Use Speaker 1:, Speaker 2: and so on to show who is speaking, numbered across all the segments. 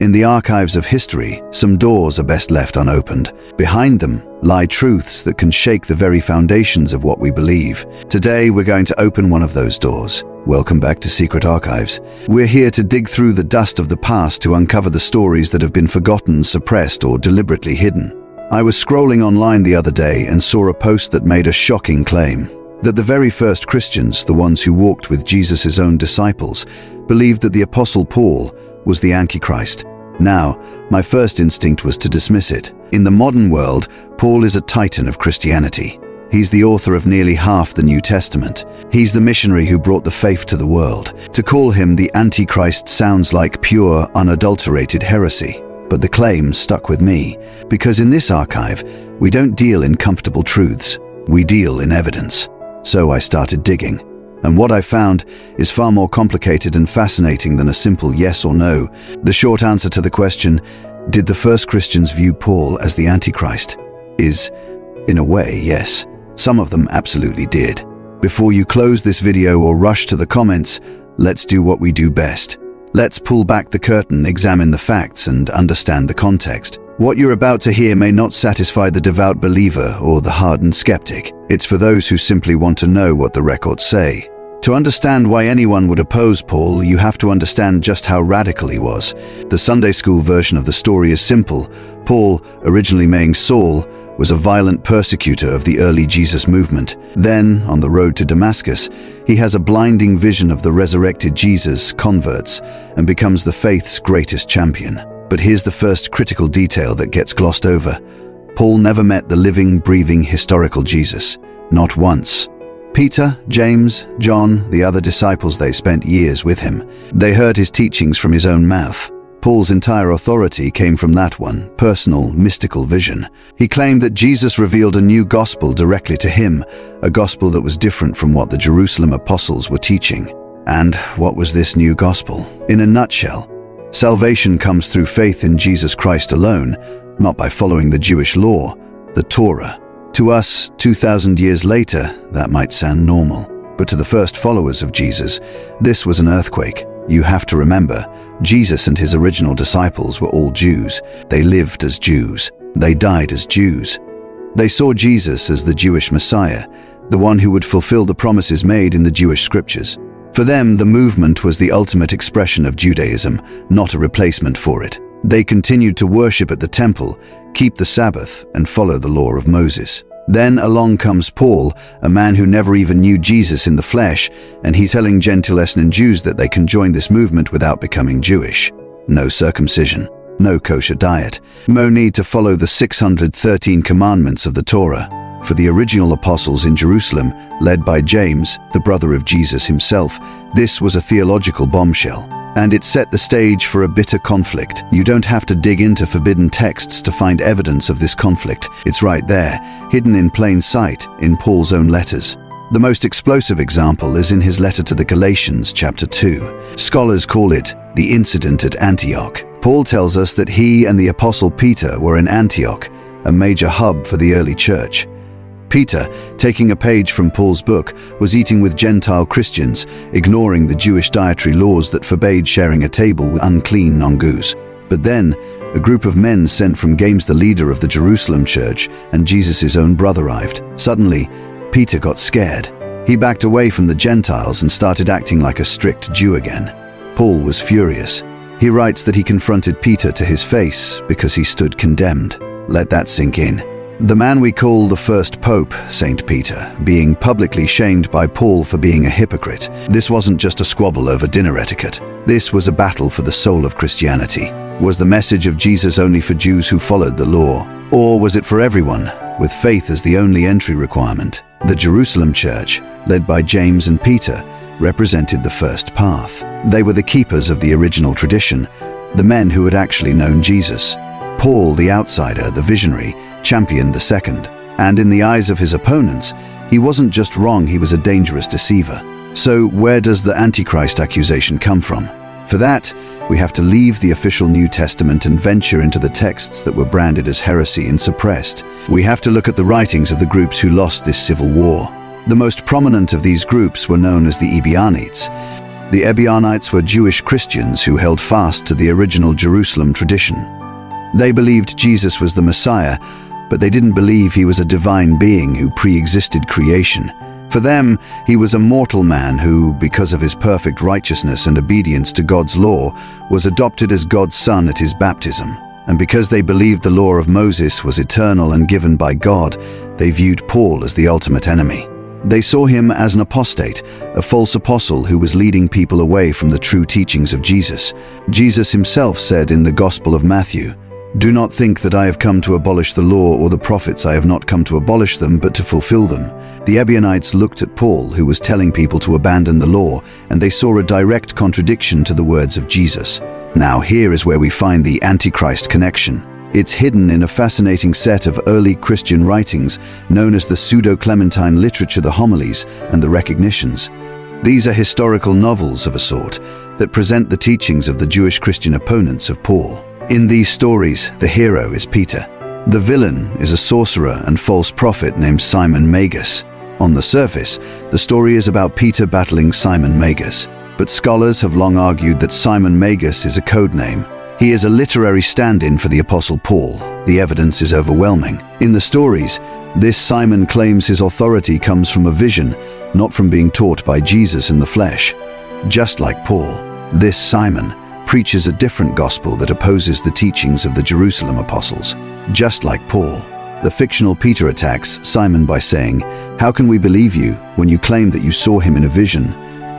Speaker 1: In the archives of history, some doors are best left unopened. Behind them lie truths that can shake the very foundations of what we believe. Today, we're going to open one of those doors. Welcome back to Secret Archives. We're here to dig through the dust of the past to uncover the stories that have been forgotten, suppressed, or deliberately hidden. I was scrolling online the other day and saw a post that made a shocking claim. That the very first Christians, the ones who walked with Jesus' own disciples, believed that the Apostle Paul was the Antichrist. Now, my first instinct was to dismiss it. In the modern world, Paul is a titan of Christianity. He's the author of nearly half the New Testament. He's the missionary who brought the faith to the world. To call him the Antichrist sounds like pure, unadulterated heresy. But the claim stuck with me, because in this archive, we don't deal in comfortable truths. We deal in evidence. So I started digging. And what I found is far more complicated and fascinating than a simple yes or no. The short answer to the question, did the first Christians view Paul as the Antichrist, is, in a way, yes. Some of them absolutely did. Before you close this video or rush to the comments, let's do what we do best. Let's pull back the curtain, examine the facts, and understand the context. What you're about to hear may not satisfy the devout believer or the hardened skeptic. It's for those who simply want to know what the records say. To understand why anyone would oppose Paul, you have to understand just how radical he was. The Sunday school version of the story is simple. Paul, originally named Saul, was a violent persecutor of the early Jesus movement. Then, on the road to Damascus, he has a blinding vision of the resurrected Jesus, converts, and becomes the faith's greatest champion. But here's the first critical detail that gets glossed over. Paul never met the living, breathing, historical Jesus. Not once. Peter, James, John, the other disciples, they spent years with him. They heard his teachings from his own mouth. Paul's entire authority came from that one, personal, mystical vision. He claimed that Jesus revealed a new gospel directly to him, a gospel that was different from what the Jerusalem apostles were teaching. And what was this new gospel? In a nutshell, salvation comes through faith in Jesus Christ alone, not by following the Jewish law, the Torah. To us, 2,000 years later, that might sound normal. But to the first followers of Jesus, this was an earthquake. You have to remember, Jesus and his original disciples were all Jews. They lived as Jews. They died as Jews. They saw Jesus as the Jewish Messiah, the one who would fulfill the promises made in the Jewish scriptures. For them, the movement was the ultimate expression of Judaism, not a replacement for it. They continued to worship at the temple, keep the Sabbath, and follow the law of Moses. Then along comes Paul, a man who never even knew Jesus in the flesh, and he telling Gentiles and Jews that they can join this movement without becoming Jewish. No circumcision, no kosher diet, no need to follow the 613 commandments of the Torah. For the original apostles in Jerusalem, led by James, the brother of Jesus himself, this was a theological bombshell. And it set the stage for a bitter conflict. You don't have to dig into forbidden texts to find evidence of this conflict. It's right there, hidden in plain sight, in Paul's own letters. The most explosive example is in his letter to the Galatians, chapter 2. Scholars call it the incident at Antioch. Paul tells us that he and the apostle Peter were in Antioch, a major hub for the early church. Peter, taking a page from Paul's book, was eating with Gentile Christians, ignoring the Jewish dietary laws that forbade sharing a table with unclean non-Jews. But then, a group of men sent from James, the leader of the Jerusalem church, and Jesus' own brother arrived. Suddenly, Peter got scared. He backed away from the Gentiles and started acting like a strict Jew again. Paul was furious. He writes that he confronted Peter to his face because he stood condemned. Let that sink in. The man we call the first pope, Saint Peter, being publicly shamed by Paul for being a hypocrite. This wasn't just a squabble over dinner etiquette. This was a battle for the soul of Christianity. Was the message of Jesus only for Jews who followed the law? Or was it for everyone, with faith as the only entry requirement? The Jerusalem church, led by James and Peter, represented the first path. They were the keepers of the original tradition, the men who had actually known Jesus. Paul, the outsider, the visionary, championed the second. And in the eyes of his opponents, he wasn't just wrong, he was a dangerous deceiver. So where does the Antichrist accusation come from? For that, we have to leave the official New Testament and venture into the texts that were branded as heresy and suppressed. We have to look at the writings of the groups who lost this civil war. The most prominent of these groups were known as the Ebionites. The Ebionites were Jewish Christians who held fast to the original Jerusalem tradition. They believed Jesus was the Messiah, but they didn't believe he was a divine being who pre-existed creation. For them, he was a mortal man who, because of his perfect righteousness and obedience to God's law, was adopted as God's son at his baptism. And because they believed the law of Moses was eternal and given by God, they viewed Paul as the ultimate enemy. They saw him as an apostate, a false apostle who was leading people away from the true teachings of Jesus. Jesus himself said in the Gospel of Matthew, "Do not think that I have come to abolish the law or the prophets. I have not come to abolish them, but to fulfill them." The Ebionites looked at Paul, who was telling people to abandon the law, and they saw a direct contradiction to the words of Jesus. Now here is where we find the Antichrist connection. It's hidden in a fascinating set of early Christian writings known as the Pseudo-Clementine literature, the homilies, and the recognitions. These are historical novels of a sort that present the teachings of the Jewish Christian opponents of Paul. In these stories, the hero is Peter. The villain is a sorcerer and false prophet named Simon Magus. On the surface, the story is about Peter battling Simon Magus, but scholars have long argued that Simon Magus is a code name. He is a literary stand-in for the Apostle Paul. The evidence is overwhelming. In the stories, this Simon claims his authority comes from a vision, not from being taught by Jesus in the flesh. Just like Paul, this Simon preaches a different gospel that opposes the teachings of the Jerusalem apostles. Just like Paul, the fictional Peter attacks Simon by saying, "How can we believe you when you claim that you saw him in a vision?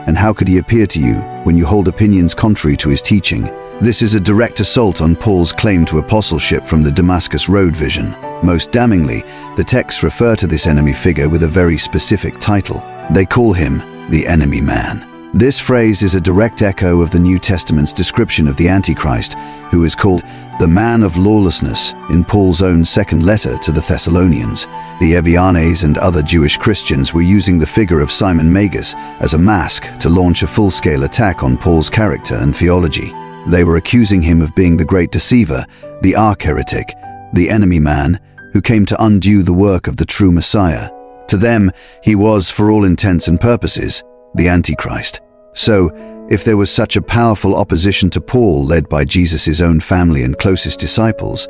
Speaker 1: And how could he appear to you when you hold opinions contrary to his teaching?" This is a direct assault on Paul's claim to apostleship from the Damascus Road vision. Most damningly, the texts refer to this enemy figure with a very specific title. They call him the enemy man. This phrase is a direct echo of the New Testament's description of the Antichrist, who is called the man of lawlessness in Paul's own second letter to the Thessalonians. The Ebionites and other Jewish Christians were using the figure of Simon Magus as a mask to launch a full-scale attack on Paul's character and theology. They were accusing him of being the great deceiver, the arch-heretic, the enemy man, who came to undo the work of the true Messiah. To them, he was, for all intents and purposes, the Antichrist. So, if there was such a powerful opposition to Paul led by Jesus' own family and closest disciples,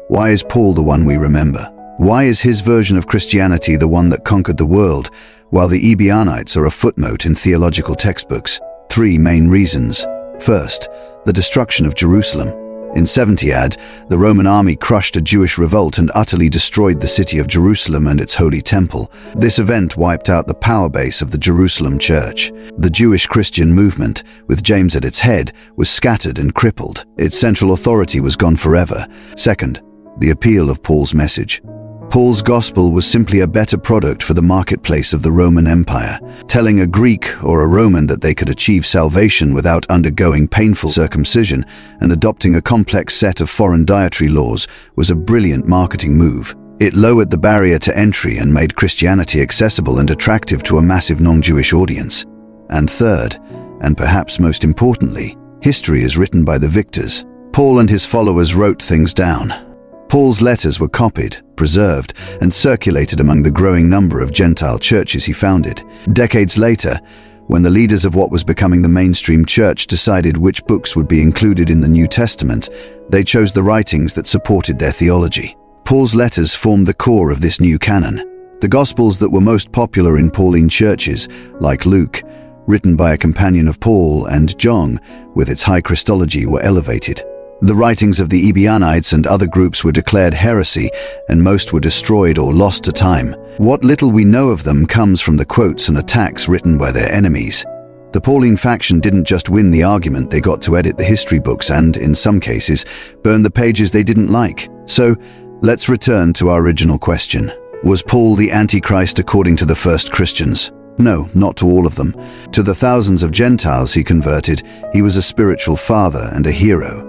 Speaker 1: why is Paul the one we remember? Why is his version of Christianity the one that conquered the world, while the Ebionites are a footnote in theological textbooks? 3 main reasons. First, the destruction of Jerusalem. In 70 AD, the Roman army crushed a Jewish revolt and utterly destroyed the city of Jerusalem and its holy temple. This event wiped out the power base of the Jerusalem church. The Jewish Christian movement, with James at its head, was scattered and crippled. Its central authority was gone forever. Second, the appeal of Paul's message. Paul's gospel was simply a better product for the marketplace of the Roman Empire. Telling a Greek or a Roman that they could achieve salvation without undergoing painful circumcision and adopting a complex set of foreign dietary laws was a brilliant marketing move. It lowered the barrier to entry and made Christianity accessible and attractive to a massive non-Jewish audience. And third, and perhaps most importantly, history is written by the victors. Paul and his followers wrote things down. Paul's letters were copied, preserved, and circulated among the growing number of Gentile churches he founded. Decades later, when the leaders of what was becoming the mainstream church decided which books would be included in the New Testament, they chose the writings that supported their theology. Paul's letters formed the core of this new canon. The Gospels that were most popular in Pauline churches, like Luke, written by a companion of Paul, and John, with its high Christology, were elevated. The writings of the Ebionites and other groups were declared heresy, and most were destroyed or lost to time. What little we know of them comes from the quotes and attacks written by their enemies. The Pauline faction didn't just win the argument, they got to edit the history books and, in some cases, burn the pages they didn't like. So, let's return to our original question. Was Paul the Antichrist according to the first Christians? No, not to all of them. To the thousands of Gentiles he converted, he was a spiritual father and a hero.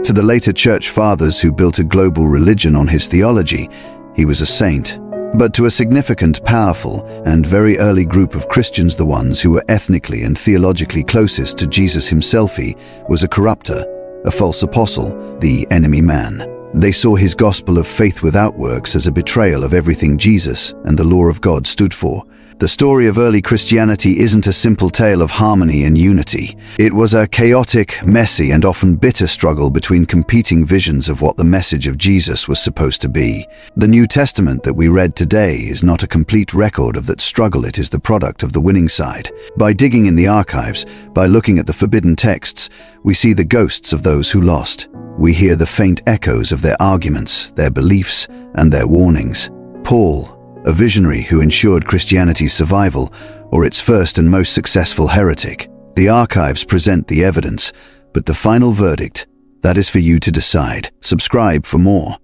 Speaker 1: To the later church fathers who built a global religion on his theology, he was a saint. But to a significant, powerful, and very early group of Christians, the ones who were ethnically and theologically closest to Jesus himself, he was a corrupter, a false apostle, the enemy man. They saw his gospel of faith without works as a betrayal of everything Jesus and the law of God stood for. The story of early Christianity isn't a simple tale of harmony and unity. It was a chaotic, messy, and often bitter struggle between competing visions of what the message of Jesus was supposed to be. The New Testament that we read today is not a complete record of that struggle. It is the product of the winning side. By digging in the archives, by looking at the forbidden texts, we see the ghosts of those who lost. We hear the faint echoes of their arguments, their beliefs, and their warnings. Paul, a visionary who ensured Christianity's survival, or its first and most successful heretic. The archives present the evidence, but the final verdict, that is for you to decide. Subscribe for more.